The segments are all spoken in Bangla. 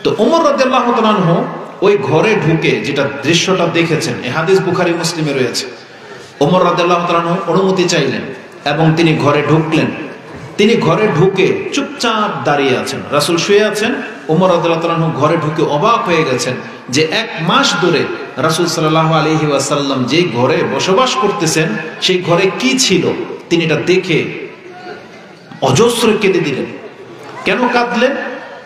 তো ওমর রাদিয়াল্লাহু তাআলা আনহু ওই ঘরে ঢুকে যেটা দৃশ্যটা দেখেছেন, এই হাদিস বুখারী মুসলিমে রয়েছে। ওমর রাদিয়াল্লাহু তাআলা আনহু অনুমতি চাইলেন এবং তিনি ঘরে ঢুকলেন। তিনি ঘরে ঢুকে চুপচাপ দাঁড়িয়ে আছেন, রাসূল শুয়ে আছেন। ওমর রাদিয়াল্লাহু তাআলা আনহু ঘরে ঢুকে অবাক হয়ে গেছেন যে 1 মাস ধরে রাসূল সাল্লাল্লাহু আলাইহি ওয়াসাল্লাম যেই ঘরে বসবাস করতেছেন সেই ঘরে কি ছিল। তিনি এটা দেখে অজস্র কেঁদে দিলেন। কেন কাঁদলেন?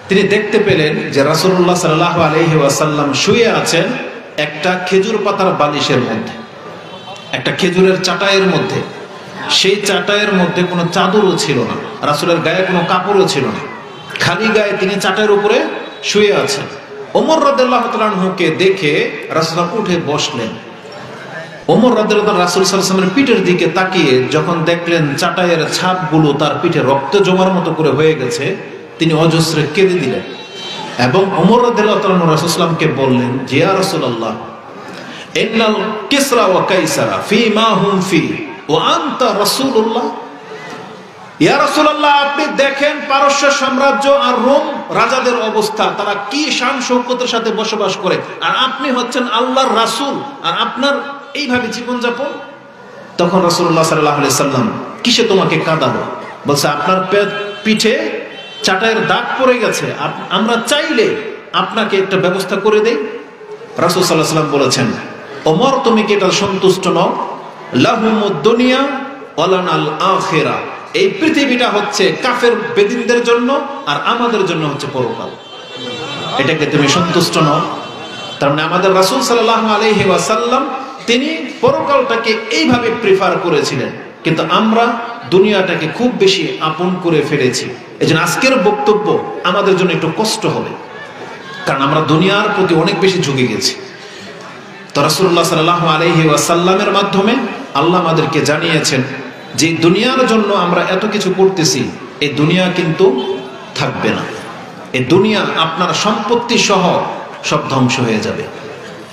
তিনি দেখতে পেলেন যে রাসূলুল্লাহ সাল্লাল্লাহু আলাইহি ওয়াসাল্লাম শুয়ে আছেন একটা খেজুর পাতার বালিশের মধ্যে, একটা খেজুরের চাটাইয়ের মধ্যে। সেই চাটাইয়ের মধ্যে কোনো চাদরও ছিল না, রাসূলের গায়ে কোনো কাপড়ও ছিল না, খালি গায়ে তিনি চাটাইয়ের উপরে শুয়ে আছেন। ওমর রাদিয়াল্লাহু তাআলা আনহুকে দেখে রাসূল উঠে বসলেন। ওমর রাদিয়াল্লাহু তাআলা রাসূল সাল্লাল্লাহু আলাইহি ওয়াসাল্লামের পিঠের দিকে তাকিয়ে যখন দেখলেন চাটাইয়ের ছাপগুলো তার পিঠে রক্ত জমার মতো করে হয়ে গেছে, তিনি অজস্রে কেঁদে দিলেন এবং ওমর রাদিয়াল্লাহু তাআলা রাসূল সাল্লাল্লাহু আলাইহি ওয়াসাল্লামকে বললেন যে ইয়া রাসূলুল্লাহ, ইন্নাল কিসরা ওয়া কাইসারা ফীমা হুম ফী ওয়া আনতা রাসূলুল্লাহ। ইয়া রাসূলুল্লাহ, আপনি দেখেন পারস্য সাম্রাজ্য আর রোম রাজাদের অবস্থা, তারা কি শান শৌকতের সাথে বসবাস করে, আর আপনি হচ্ছেন আল্লাহর রাসূল, আর আপনার এইভাবে জীবনযাপন। তখন রাসূলুল্লাহ সাল্লাল্লাহু আলাইহি সাল্লাম, কিসে তোমাকে কাঁদালো? বলছে আপনার পিঠে চাটাইয়ের দাগ পড়ে গেছে, আমরা চাইলে আপনাকে একটা ব্যবস্থা করে দেই। রাসূল সাল্লাল্লাহু আলাইহি সাল্লাম বলেছেন, ওমর তুমি কি এটা সন্তুষ্ট নও? লাহুমুদ দুনিয়া ওয়া লানাল আখিরা, এই পৃথিবীটা হচ্ছে কাফের বেদিনদের জন্য আর আমাদের জন্য হচ্ছে পরকাল। এটাকে তুমি সন্তুষ্ট নও? তার মানে আমাদের রাসূল সাল্লাল্লাহু আলাইহি ওয়াসাল্লাম তিনি পরকালটাকে এইভাবে প্রিফার করেছিলেন, কিন্তু আমরা দুনিয়াটাকে খুব বেশি আপন করে ফেলেছি। এজন্য আজকের বক্তব্য আমাদের জন্য একটু কষ্ট হবে, কারণ আমরা দুনিয়ার প্রতি অনেক বেশি ঝুঁকে গেছি। তো রাসূলুল্লাহ সাল্লাল্লাহু আলাইহি ওয়াসাল্লামের মাধ্যমে আল্লাহ আমাদেরকে জানিয়েছেন যে দুনিয়ার জন্য আমরা এত কিছু করতেছি, এই দুনিয়া কিন্তু থাকবে না। এই দুনিয়া আপনার সম্পত্তি সহ সব ধ্বংস হয়ে যাবে।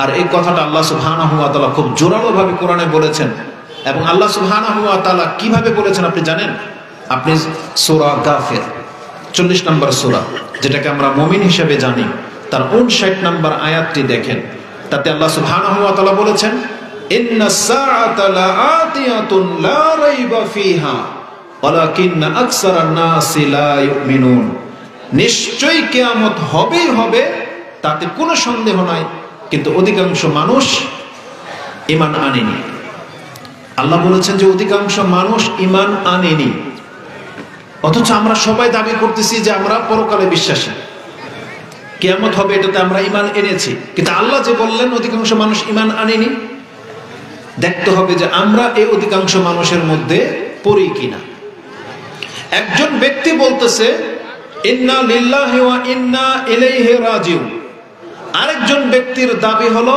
আর এই কথাটা আল্লাহ সুবহানাহু ওয়া তাআলা খুব জোরালোভাবে কোরআনে বলেছেন। এবং আল্লাহ সুবহানাহু ওয়া তাআলা কিভাবে বলেছেন আপনি জানেন? আপনি সূরা গাফির 40 নম্বর সূরা, যেটাকে আমরা মুমিন হিসেবে জানি, তার 59 নম্বর আয়াতটি দেখেন। তাতে আল্লাহ সুবহানাহু ওয়া তাআলা বলেছেন, ইন্নাস সাআতা লাআতিয়াতুন লা রাইবা ফিহা ওয়ালাকিন্না আকসারান নাসি লা ইউমিনুন। নিশ্চয়ই কিয়ামত হবেই হবে, তাতে কোনো সন্দেহ নাই, কিন্তু অধিকাংশ মানুষ ঈমান আনেনি। আল্লাহ বলেছেন যে অধিকাংশ মানুষ ঈমান আনেনি, অথচ আমরা সবাই দাবি করতেছি যে আমরা পরকালে বিশ্বাসী, কিয়ামত হবে এটাতে আমরা ঈমান এনেছি। কিন্তু আল্লাহ যে বললেন অধিকাংশ মানুষ ঈমান আনেনি, দেখতে হবে যে আমরা এই অধিকাংশ মানুষের মধ্যে পড়ি কিনা। একজন ব্যক্তি বলতেছে ইন্না লিল্লাহি ওয়া ইন্না ইলাইহি রাজিউন, আরেকজন ব্যক্তির দাবি হলো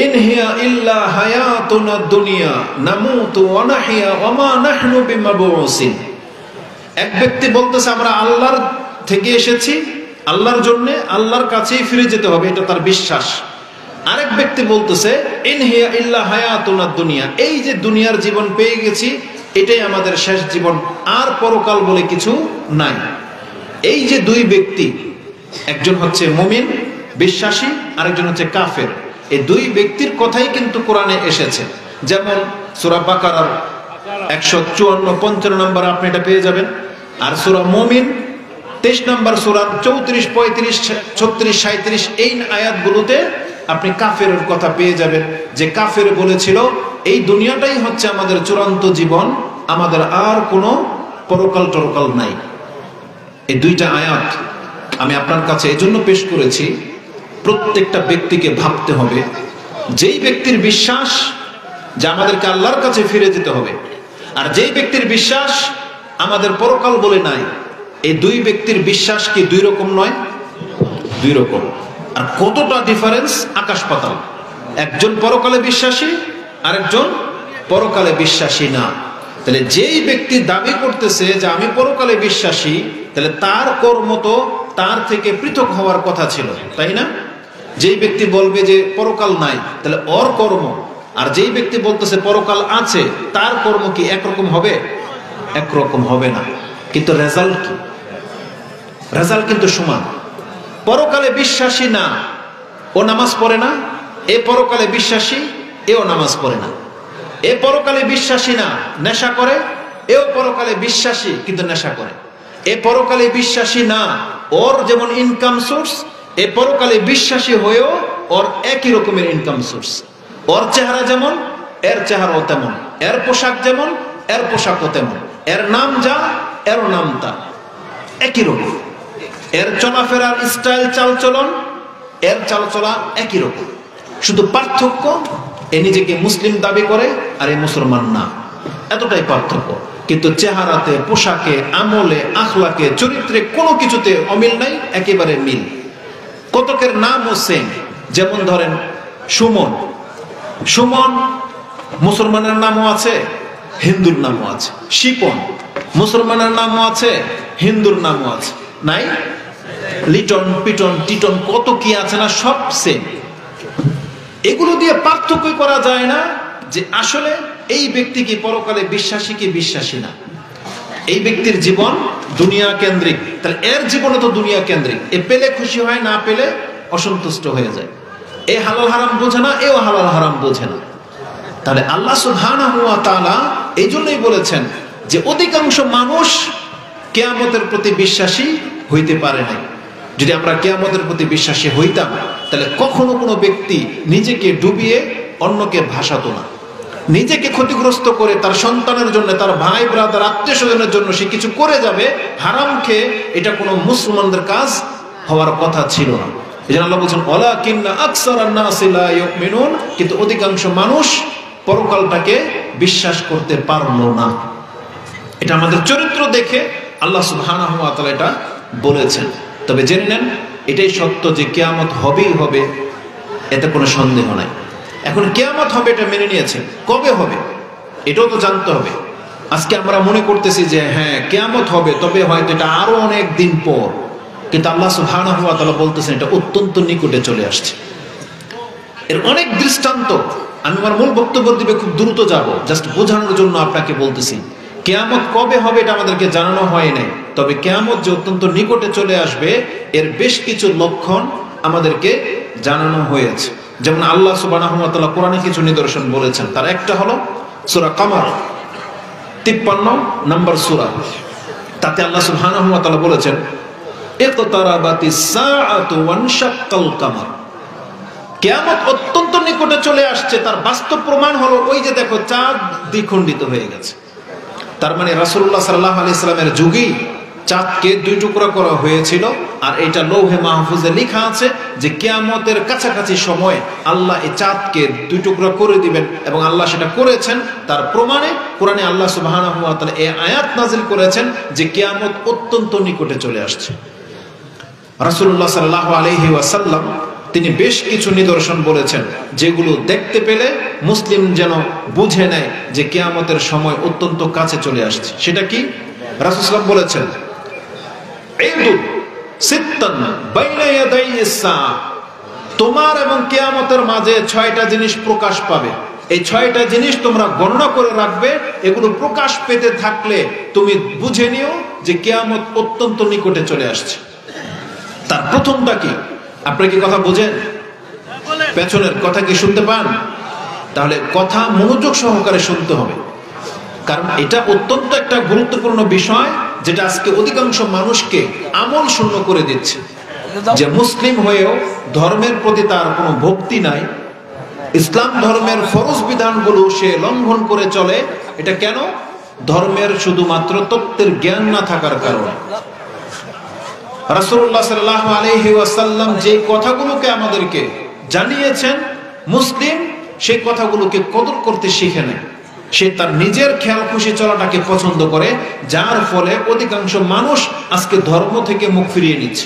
ইন হিয়া ইল্লা হায়াতুনা দুনিয়া নামুতু ওয়া নাহইয়া ওয়া মা নাহনু বিমাবউসিন। এক ব্যক্তি বলতেছে আমরা আল্লাহর থেকে এসেছি, আল্লাহর জন্য আল্লাহর কাছেই ফিরে যেতে হবে, এটা তার বিশ্বাস। আরেক ব্যক্তি বলতেছে ইন হিয়া ইল্লা হায়াতুনা দুনিয়া, এই যে দুনিয়ার জীবন পেয়ে গেছি এটাই আমাদের শেষ জীবন, আর পরকাল বলে কিছু নাই। এই যে দুই ব্যক্তি, একজন হচ্ছে মুমিন বিশ্বাসী, আরেকজন হচ্ছে কাফের, এই দুই ব্যক্তির কথাই কিন্তু কোরআনে এসেছে। যেমন সূরা বাকারার 154-55 নম্বর আপনি এটা পেয়ে যাবেন, আর সূরা মুমিন 23 নম্বর সূরার 34, 35, 36, 37 এই আয়াতগুলোতে আপনি কাফেরের কথা পেয়ে যাবেন, যে কাফের বলেছিল এই দুনিয়াটাই হচ্ছে আমাদের চূড়ান্ত জীবন, আমাদের আর কোনো পরকাল টরকাল নাই। এই দুইটা আয়াত আমি আপনার কাছে এজন্য পেশ করেছি, প্রত্যেকটা ব্যক্তিকে ভাবতে হবে, যেই ব্যক্তির বিশ্বাস যে আমাদেরকে আল্লাহর কাছে ফিরে যেতে হবে, আর যেই ব্যক্তির বিশ্বাস আমাদের পরকাল বলে নাই, এই দুই ব্যক্তির বিশ্বাস কি দুই রকম নয়? দুই রকম। আর কতটা ডিফারেন্স, আকাশ পাতাল। একজন পরকালে বিশ্বাসী, আরেকজন পরকালে বিশ্বাসী না। তাহলে যেই ব্যক্তি দাবি করতেছে যে আমি পরকালে বিশ্বাসী, তাহলে তার কর্ম তো তার থেকে পৃথক হওয়ার কথা ছিল, তাই না? যেই ব্যক্তি বলবে যে পরকাল নাই, তাহলে ওর কর্ম, আর যেই ব্যক্তি বলতেছে পরকাল আছে, তার কর্ম কি একরকম হবে? একরকম হবে না। কিন্তু রেজাল্ট কি? রেজাল্ট কিন্তু সমান। পরকালে বিশ্বাসী না, ও নামাজ পড়ে না। এ পরকালে বিশ্বাসী, এও নামাজ পড়ে না। এ পরকালে বিশ্বাসী না, নেশা করে, এও পরকালে বিশ্বাসী কিন্তু নেশা করে। এ পরকালে বিশ্বাসী না, ওর যেমন ইনকাম সোর্স, এ পরকালে বিশ্বাসী হয়েও ওর একই রকমের ইনকাম সোর্স। ওর চেহারা যেমন, এর চেহারাও তেমন। এর পোশাক যেমন, এর পোশাকও তেমন। এর নাম যা, এরও নাম তা, একই রকম। এর চলাফেরার স্টাইল, চালচলন, এর চালচলা একই রকম। শুধু পার্থক্য, এ নিজেকে মুসলিম দাবি করে আর এ মুসলমান না, এতটাই পার্থক্য। কিন্তু চেহারাতে, পোশাকে, আমলে, আখলাকে, চরিত্রে কোনো কিছুতে অমিল নাই, একেবারে মিল। কতকের নামও সেম। যেমন ধরেন সুমন, সুমন মুসলমানের নামও আছে, হিন্দুর নামও আছে। শিপন মুসলমানের নামও আছে, হিন্দুর নামও আছে, নাই? লিটন, পিটন, টিটন, কত কি আছে না, সব সেম। এগুলো দিয়ে পার্থক্য করা যায় না যে আসলে এই ব্যক্তি কি পরকালে বিশ্বাসী কি বিশ্বাসী না। এই ব্যক্তির জীবন দুনিয়া কেন্দ্রিক, তাহলে এর জীবনে তো দুনিয়া কেন্দ্রিক। এ পেলে খুশি হয়, না পেলে অসন্তুষ্ট হয়ে যায়। এ হালাল হারাম বোঝে না, এও হালাল হারাম বোঝে না। তাহলে আল্লাহ সুবহানাহু ওয়া তাআলা এই জন্যই বলেছেন যে অধিকাংশ মানুষ কিয়ামতের প্রতি বিশ্বাসী হইতে পারে নাই। যদি আমরা কিয়ামতের প্রতি বিশ্বাসী হইতাম, তাহলে কখনো কোনো ব্যক্তি নিজেকে ডুবিয়ে অন্যকে ভাসাতো না। নিজেকে ক্ষতিগ্রস্ত করে তার সন্তানের জন্য, তার ভাই ব্রাদার, আত্মীয় স্বজনের জন্য সে কিছু করে যাবে হারাম খেয়ে, এটা কোনো মুসলমানদের কাজ হওয়ার কথা ছিল না। এই জন্য আল্লাহ বলছেন ওয়ালাকিন্না আকসারান নাসি লা ইউমিনুন, কিন্তু অধিকাংশ মানুষ পরকালটাকে বিশ্বাস করতে পারলো না। এটা আমাদের চরিত্র দেখে আল্লাহ সুবহানাহু ওয়া তাআলা এটা বলেছেন। তবে জেনে নেন, এটাই সত্য যে কিয়ামত হবেই হবে, এতে কোনো সন্দেহ নাই। এখন কিয়ামত হবে এটা মেনে নিয়েছেন, কবে হবে এটাও তো জানতে হবে। আজকে আমরা মনে করতেছি যে হ্যাঁ কিয়ামত হবে, তবে হয়তো এটা আরো অনেক দিন পর, কিন্তু আল্লাহ সুবহানাহু ওয়া তাআলা বলতেছেন এটা অত্যন্ত নিকটে চলে আসছে। এর অনেক দৃষ্টান্ত। আমি আমার মূল বক্তব্য দিবে খুব দ্রুত যাব, জাস্ট বোঝানোর জন্য আপনাকে বলতেছি। কিয়ামত কবে হবে এটা আমাদেরকে জানানো হয় নাই, তবে কিয়ামত যে অত্যন্ত নিকটে চলে আসবে এর বেশ কিছু লক্ষণ আমাদেরকে জানানো হয়েছে। যেমন আল্লাহ সুবহানাহু ওয়া তাআলা কোরআনে কিছু নিদর্শন বলেছেন, তার একটা হলো সূরা কামার 53 নম্বর সূরা। তাতে আল্লাহ সুবহানাহু ওয়া তাআলা বলেছেন ইকতারাবাতিস সাআতু ওয়ানশাক্কাল কামার। কিয়ামত অত্যন্ত নিকটে চলে আসছে, তার বাস্তব প্রমাণ হলো ওই যে দেখো চাঁদ দ্বিখণ্ডিত হয়ে গেছে। তার মানে রাসূলুল্লাহ সাল্লাল্লাহু আলাইহি সাল্লামের যুগেই চাঁদকে দুই টুকরা করা হয়েছিল, আর এটা লৌহে মাহফুজে লেখা আছে যে কিয়ামতের কাছাকাছি সময় আল্লাহ এই চাঁদকে দুই টুকরা করে দিবেন, এবং আল্লাহ সেটা করেছেন। তার প্রমাণে কোরআনে আল্লাহ সুবহানাহু ওয়া তাআলা এই আয়াত নাযিল করেছেন যে কিয়ামত অত্যন্ত নিকটে চলে আসছে। রাসূলুল্লাহ সাল্লাল্লাহু আলাইহি ওয়াসাল্লাম তিনি বেশ কিছু নিদর্শন বলেছেন, যেগুলো দেখতে পেলে মুসলিম যেন বুঝে নেয় যে কিয়ামতের সময় অত্যন্ত কাছে চলে আসছে। সেটা কি? রাসূল সাল্লাল্লাহু আলাইহি ওয়াসাল্লাম বলেছেন ঈদুন সিত্তান বাইনা ইয়াদাইস সাআ, তোমার এবং কিয়ামতের মাঝে 6টা জিনিস প্রকাশ পাবে। এই 6টা জিনিস তোমরা গণনা করে রাখবে। এগুলো প্রকাশ পেতে থাকলে তুমি বুঝে নিও যে কিয়ামত অত্যন্ত নিকটে চলে আসছে। তার প্রথমটা কি? আপনি কি কথা বোঝেন? পেছনের কথা কি শুনতে পান? তাহলে কথা মনোযোগ সহকারে শুনতে হবে, কারণ এটা অত্যন্ত একটা গুরুত্বপূর্ণ বিষয়, যেটা আজকে অধিকাংশ মানুষকে আমল শূন্য করে দিচ্ছে। যে মুসলিম হয়েও ধর্মের প্রতি তার কোনো ভক্তি নাই, ইসলাম ধর্মের ফরজ বিধানগুলো সে লঙ্ঘন করে চলে। এটা কেন? ধর্মের শুধুমাত্র তত্ত্বের জ্ঞান না থাকার কারণে। রাসূলুল্লাহ সাল্লাল্লাহু আলাইহি ওয়াসাল্লাম যে কথাগুলোকে আমাদেরকে জানিয়েছেন, মুসলিম সেই কথাগুলোকে কদর করতে শিখে নেয়। সে তার নিজের খেয়াল খুশি চলাটাকে পছন্দ করে, যার ফলে অধিকাংশ মানুষ আজকে ধর্ম থেকে মুখ ফিরিয়ে নিচ্ছে।